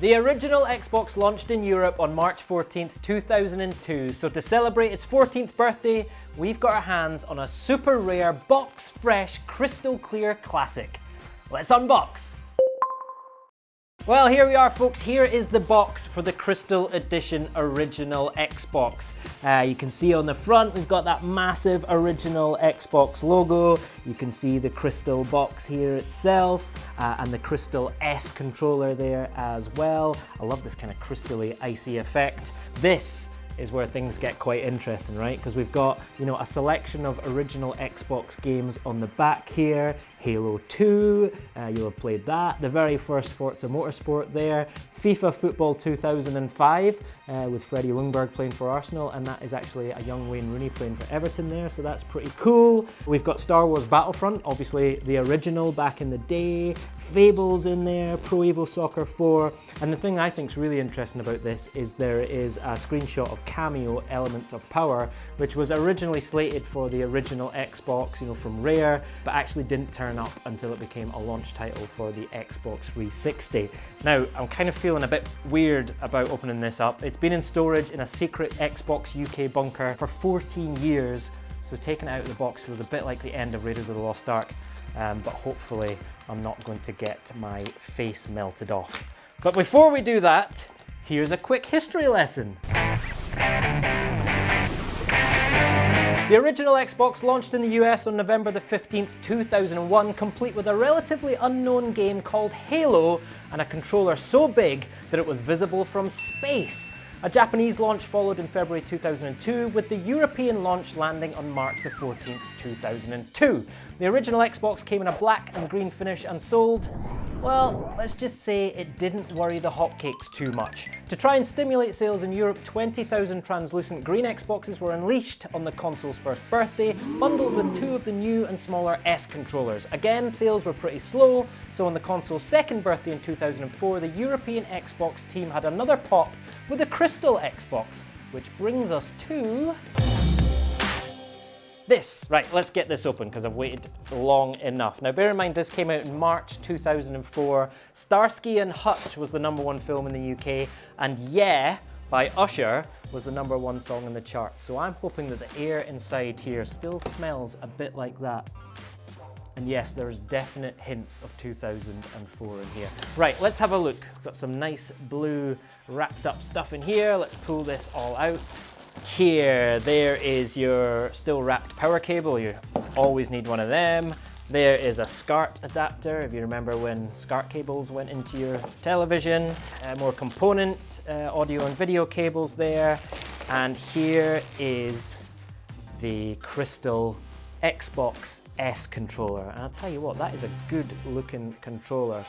The original Xbox launched in Europe on March 14th, 2002, so to celebrate its 14th birthday, we've got our hands on a super rare, box-fresh, crystal clear classic. Let's unbox! Well, here we are, folks. Here is the box for the Crystal Edition original Xbox. You can see on the front, we've got that massive original Xbox logo. You can see the Crystal box here itself, and the Crystal S controller there as well. I love this kind of crystally icy effect. This is where things get quite interesting, right? Because we've got, you know, a selection of original Xbox games on the back here. Halo 2, you'll have played that. The very first Forza Motorsport there. FIFA Football 2005 with Freddie Ljungberg playing for Arsenal, and that is actually a young Wayne Rooney playing for Everton there, so that's pretty cool. We've got Star Wars Battlefront, obviously the original back in the day. Fables in there, Pro Evo Soccer 4, and the thing I think is really interesting about this is there is a screenshot of Cameo Elements of Power, which was originally slated for the original Xbox, you know, from Rare, but actually didn't turn up until it became a launch title for the Xbox 360. Now, I'm kind of feeling a bit weird about opening this up. It's been in storage in a secret Xbox UK bunker for 14 years, so taking it out of the box feels a bit like the end of Raiders of the Lost Ark, but hopefully I'm not going to get my face melted off. But before we do that, here's a quick history lesson. The original Xbox launched in the US on November the 15th, 2001, complete with a relatively unknown game called Halo and a controller so big that it was visible from space. A Japanese launch followed in February 2002, with the European launch landing on March the 14th, 2002. The original Xbox came in a black and green finish and sold, well, let's just say it didn't worry the hotcakes too much. To try and stimulate sales in Europe, 20,000 translucent green Xboxes were unleashed on the console's first birthday, bundled with 2 of the new and smaller S controllers. Again, sales were pretty slow, so on the console's second birthday in 2004, the European Xbox team had another pop with the Crystal Xbox, which brings us to this. Right, let's get this open because I've waited long enough. Now bear in mind this came out in March 2004. Starsky and Hutch was the #1 film in the UK, and Yeah by Usher was the #1 song in the charts. So I'm hoping that the air inside here still smells a bit like that. And yes, there's definite hints of 2004 in here. Right, let's have a look. Got some nice blue wrapped up stuff in here. Let's pull this all out. Here, there is your still wrapped power cable. You always need one of them. There is a SCART adapter, if you remember when SCART cables went into your television. More component, audio and video cables there. And here is the Crystal Xbox S controller. And I'll tell you what, that is a good looking controller.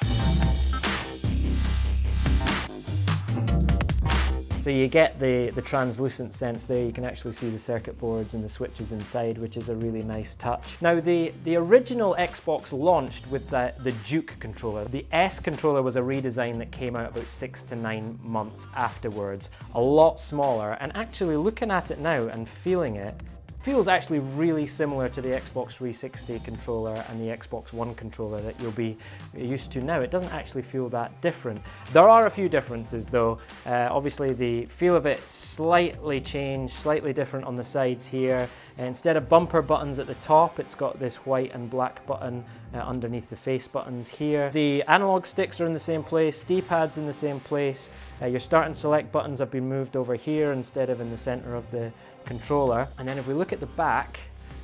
So you get the translucent sense there. You can actually see the circuit boards and the switches inside, which is a really nice touch. Now the original Xbox launched with the Duke controller. The S controller was a redesign that came out about 6 to 9 months afterwards. A lot smaller, and actually looking at it now and feeling it, feels actually really similar to the Xbox 360 controller and the Xbox One controller that you'll be used to now. It doesn't actually feel that different. There are a few differences though. Obviously the feel of it slightly changed, slightly different on the sides here. Instead of bumper buttons at the top, it's got this white and black button underneath the face buttons here. The analog sticks are in the same place, D-pad's in the same place. Your start and select buttons have been moved over here instead of in the center of the controller. And then if we look at the back,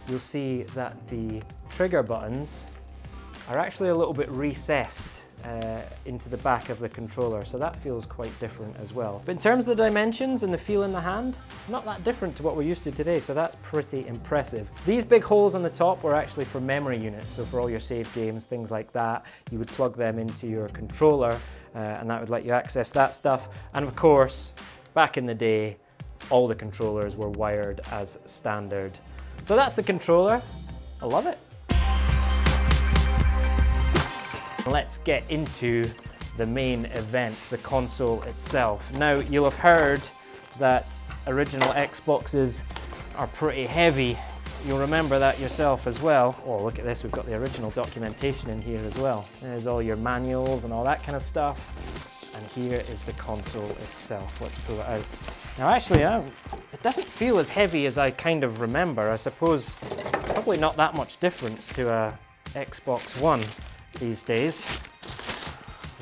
you'll see that the trigger buttons are actually a little bit recessed into the back of the controller, so that feels quite different as well. But in terms of the dimensions and the feel in the hand, not that different to what we're used to today, so that's pretty impressive. These big holes on the top were actually for memory units, so for all your save games, things like that, you would plug them into your controller and that would let you access that stuff. And of course, back in the day, all the controllers were wired as standard. So that's the controller. I love it. Let's get into the main event, the console itself. Now, you'll have heard that original Xboxes are pretty heavy. You'll remember that yourself as well. Oh, look at this, we've got the original documentation in here as well. There's all your manuals and all that kind of stuff. And here is the console itself. Let's pull it out. Now actually, it doesn't feel as heavy as I kind of remember. I suppose probably not that much difference to a Xbox One these days.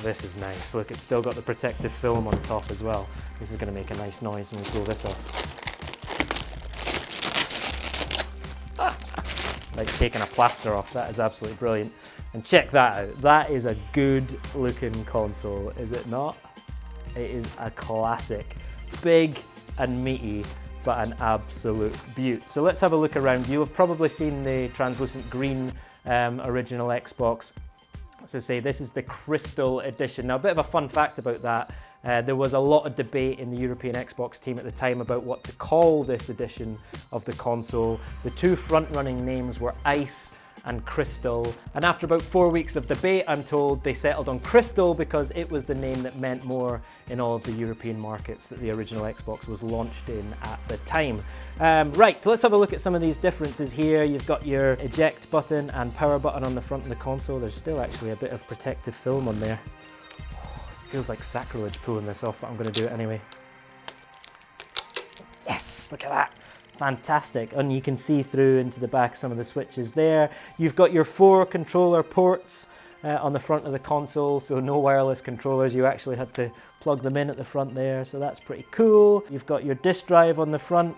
This is nice. Look, it's still got the protective film on top as well. This is going to make a nice noise when we pull this off. Like taking a plaster off. That is absolutely brilliant. And check that out. That is a good looking console, is it not? It is a classic. Big and meaty, but an absolute beaut. So let's have a look around. You'll have probably seen the translucent green original Xbox. As I say, this is the Crystal Edition. Now, a bit of a fun fact about that. There was a lot of debate in the European Xbox team at the time about what to call this edition of the console. The two front-running names were Ice and Crystal, and after about 4 weeks of debate, I'm told they settled on Crystal because it was the name that meant more in all of the European markets that the original Xbox was launched in at the time. Right, let's have a look at some of these differences here. You've got your eject button and power button on the front of the console. There's still actually a bit of protective film on there. It feels like sacrilege pulling this off, but I'm going to do it anyway. Yes, look at that. Fantastic, and you can see through into the back some of the switches there. You've got your 4 controller ports on the front of the console, so no wireless controllers. You actually had to plug them in at the front there, so that's pretty cool. You've got your disk drive on the front,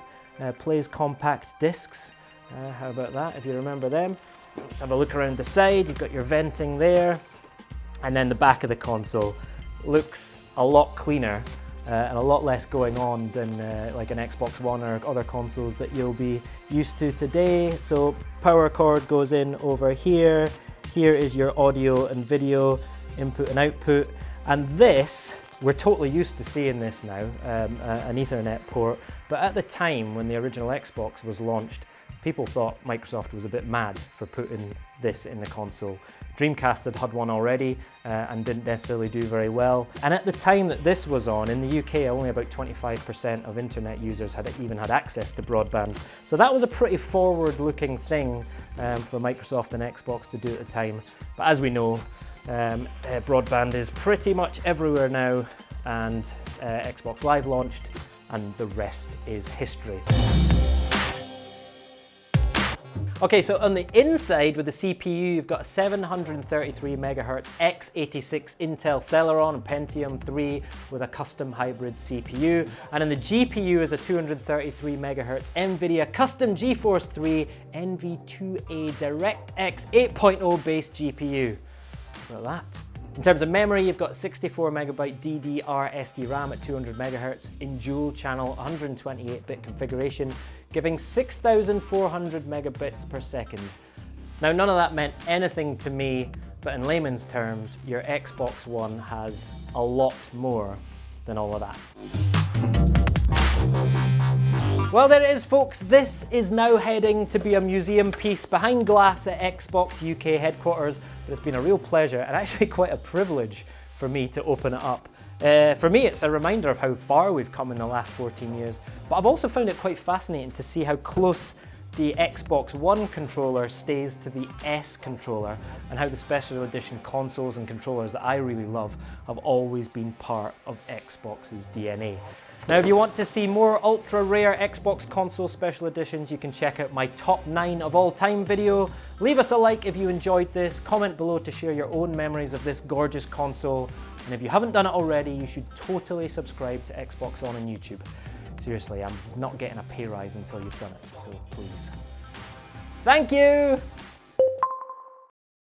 plays compact discs. How about that, if you remember them? Let's have a look around the side. You've got your venting there, and then the back of the console looks a lot cleaner and a lot less going on than like an Xbox One or other consoles that you'll be used to today. So power cord goes in over here. Here is your audio and video input and output. And this, we're totally used to seeing this now, an Ethernet port. But at the time when the original Xbox was launched, people thought Microsoft was a bit mad for putting this in the console. Dreamcast had one already and didn't necessarily do very well. And at the time that this was on, in the UK, only about 25% of internet users had even had access to broadband. So that was a pretty forward-looking thing for Microsoft and Xbox to do at the time. But as we know, broadband is pretty much everywhere now, and Xbox Live launched, and the rest is history. Okay, so on the inside with the CPU, you've got a 733 MHz x86 Intel Celeron and Pentium 3 with a custom hybrid CPU. And in the GPU is a 233 MHz NVIDIA custom GeForce 3 NV2A DirectX 8.0 based GPU. Look at that. In terms of memory, you've got 64 MB DDR SD-RAM at 200 MHz in dual channel 128-bit configuration, giving 6,400 megabits per second. Now, none of that meant anything to me, but in layman's terms, your Xbox One has a lot more than all of that. Well, there it is, folks. This is now heading to be a museum piece behind glass at Xbox UK headquarters, but it's been a real pleasure and actually quite a privilege for me to open it up. For me, it's a reminder of how far we've come in the last 14 years, but I've also found it quite fascinating to see how close the Xbox One controller stays to the S controller, and how the special edition consoles and controllers that I really love have always been part of Xbox's DNA. Now, if you want to see more ultra rare Xbox console special editions, you can check out my top 9 of all time video. Leave us a like if you enjoyed this, comment below to share your own memories of this gorgeous console, and if you haven't done it already, you should totally subscribe to Xbox On YouTube. Seriously, I'm not getting a pay rise until you've done it, so please. Thank you!